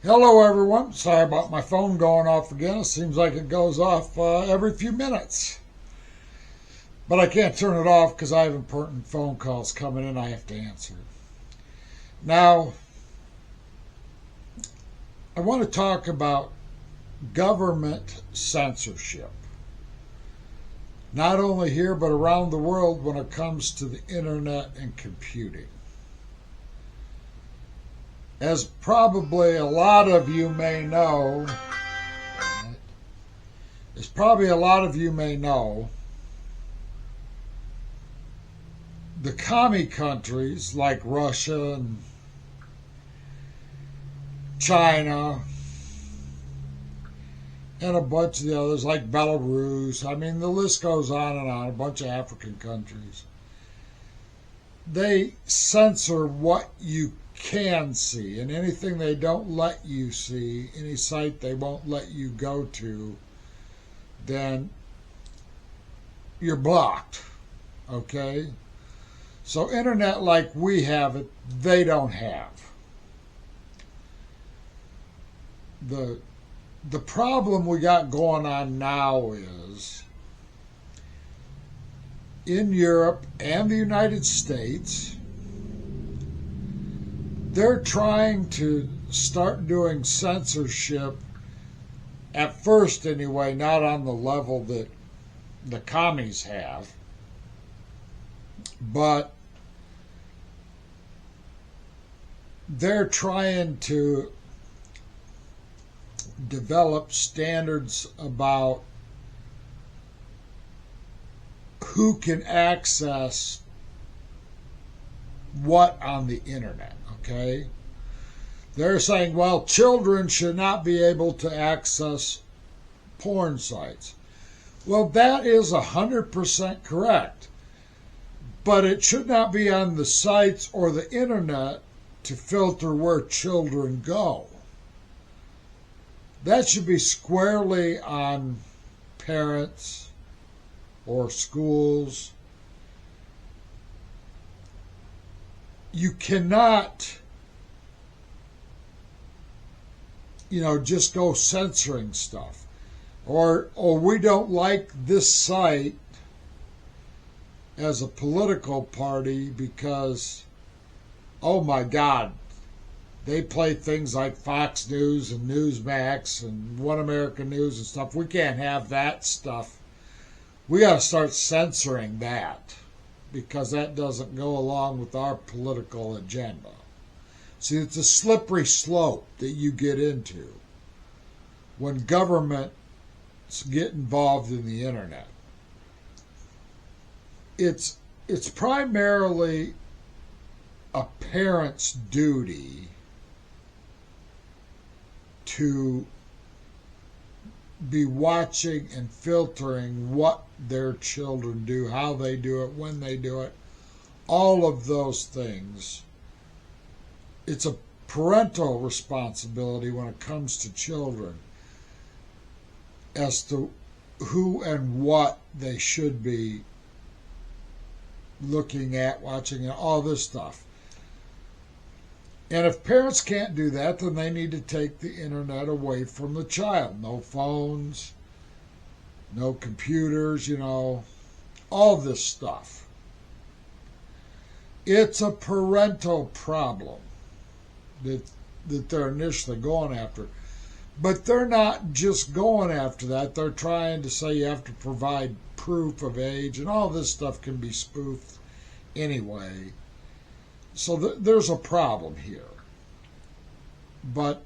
Hello, everyone. Sorry about my phone going off again. It seems like it goes off every few minutes. But I can't turn it off because I have important phone calls coming in I have to answer. Now, I want to talk about government censorship. Not only here, but around the world when it comes to the internet and computing. As probably a lot of you may know, the commie countries like Russia and China and a bunch of the others like Belarus, I mean the list goes on and on, a bunch of African countries, they censor what you can see, and anything they don't let you see, any site they won't let you go to, then you're blocked. Okay? So internet like we have it, they don't have. The problem we got going on now is in Europe and the United States, they're trying to start doing censorship, at first anyway, not on the level that the commies have, but they're trying to develop standards about who can access what on the internet. Okay? They're saying, well, children should not be able to access porn sites. Well, that is 100% correct. But it should not be on the sites or the internet to filter where children go. That should be squarely on parents or schools. You cannot, just go censoring stuff. Or we don't like this site as a political party because, oh my God, they play things like Fox News and Newsmax and One American News and stuff. We can't have that stuff. We got to start censoring that, because that doesn't go along with our political agenda. See, it's a slippery slope that you get into when governments get involved in the internet. It's primarily a parent's duty to be watching and filtering what their children do, how they do it, when they do it, all of those things. It's a parental responsibility when it comes to children as to who and what they should be looking at, watching, and all this stuff. And if parents can't do that, then they need to take the internet away from the child. No phones, no computers, all this stuff. It's a parental problem that they're initially going after. But they're not just going after that. They're trying to say you have to provide proof of age, and all this stuff can be spoofed anyway. So there's a problem here. But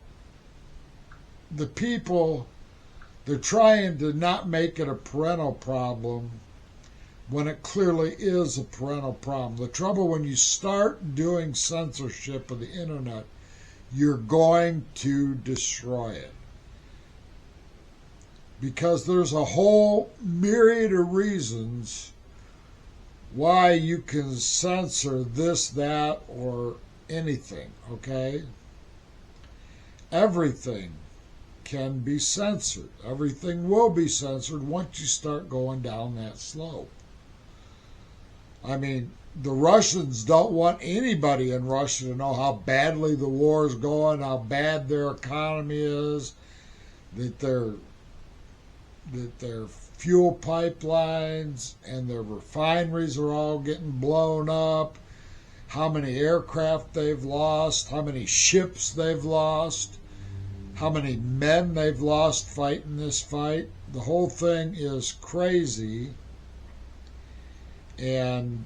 the people, they're trying to not make it a parental problem when it clearly is a parental problem. The trouble when you start doing censorship of the internet, you're going to destroy it. Because there's a whole myriad of reasons why you can censor this, that, or anything, okay? Everything can be censored. Everything will be censored once you start going down that slope. I mean, the Russians don't want anybody in Russia to know how badly the war is going, how bad their economy is, that their fuel pipelines and their refineries are all getting blown up, how many aircraft they've lost, how many ships they've lost, how many men they've lost fighting this fight. The whole thing is crazy. And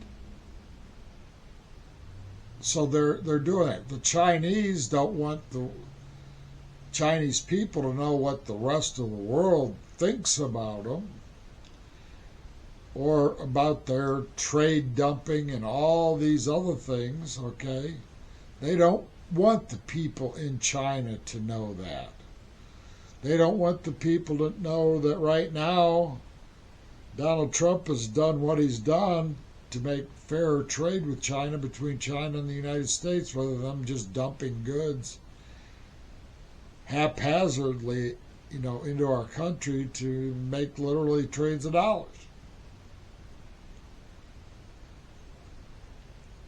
so they're doing it. The Chinese don't want the Chinese people to know what the rest of the world thinks about them or about their trade dumping and all these other things, okay? They don't want the people in China to know that. They don't want the people to know that right now Donald Trump has done what he's done to make fairer trade with China, between China and the United States, rather than them just dumping goods haphazardly, into our country to make literally trillions of dollars.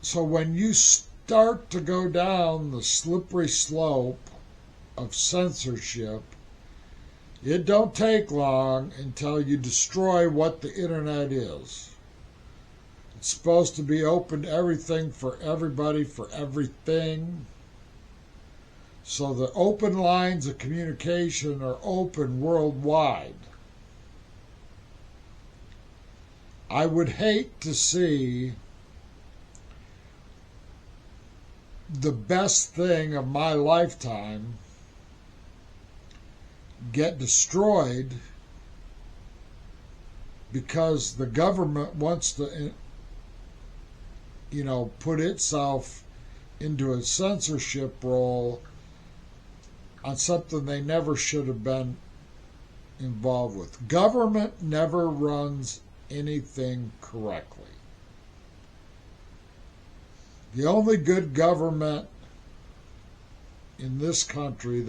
So when you start to go down the slippery slope of censorship, it don't take long until you destroy what the internet is. It's supposed to be open to everything, for everybody, for everything. So the open lines of communication are open worldwide. I would hate to see the best thing of my lifetime get destroyed because the government wants to, put itself into a censorship role on something they never should have been involved with. Government never runs anything correctly. The only good government in this country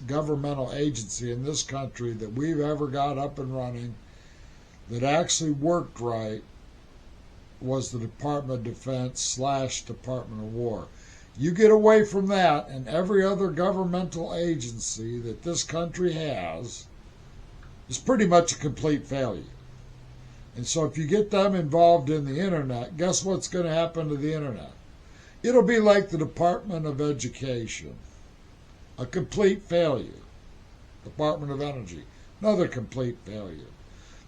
governmental agency in this country that we've ever got up and running that actually worked right was the Department of Defense / Department of War. You get away from that, and every other governmental agency that this country has is pretty much a complete failure. And so if you get them involved in the internet, guess what's going to happen to the internet? It'll be like the Department of Education, a complete failure. Department of Energy, another complete failure.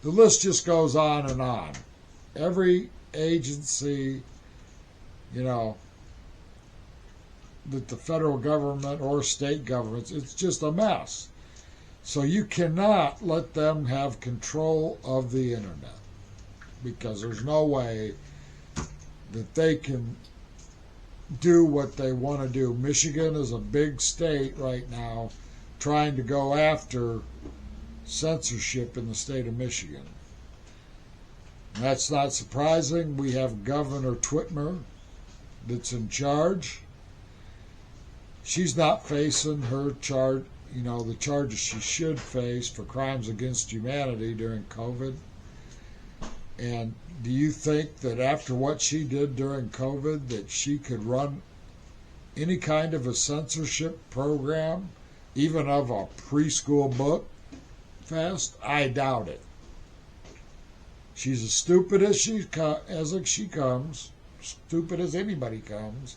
The list just goes on and on. Every agency, that the federal government or state governments, it's just a mess. So you cannot let them have control of the internet, because there's no way that they can do what they want to do. Michigan is a big state right now trying to go after censorship in the state of Michigan. And that's not surprising. We have Governor Whitmer that's in charge. She's not facing her charge, the charges she should face for crimes against humanity during COVID. And do you think that after what she did during COVID that she could run any kind of a censorship program, even of a preschool book fest? I doubt it. She's as stupid as she comes, stupid as anybody comes.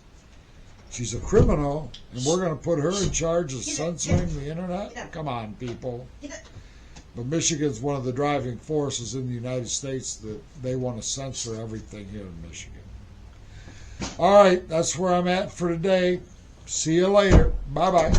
She's a criminal, and we're going to put her in charge of censoring the internet? Come on, people. But Michigan's one of the driving forces in the United States that they want to censor everything here in Michigan. All right, that's where I'm at for today. See you later. Bye-bye.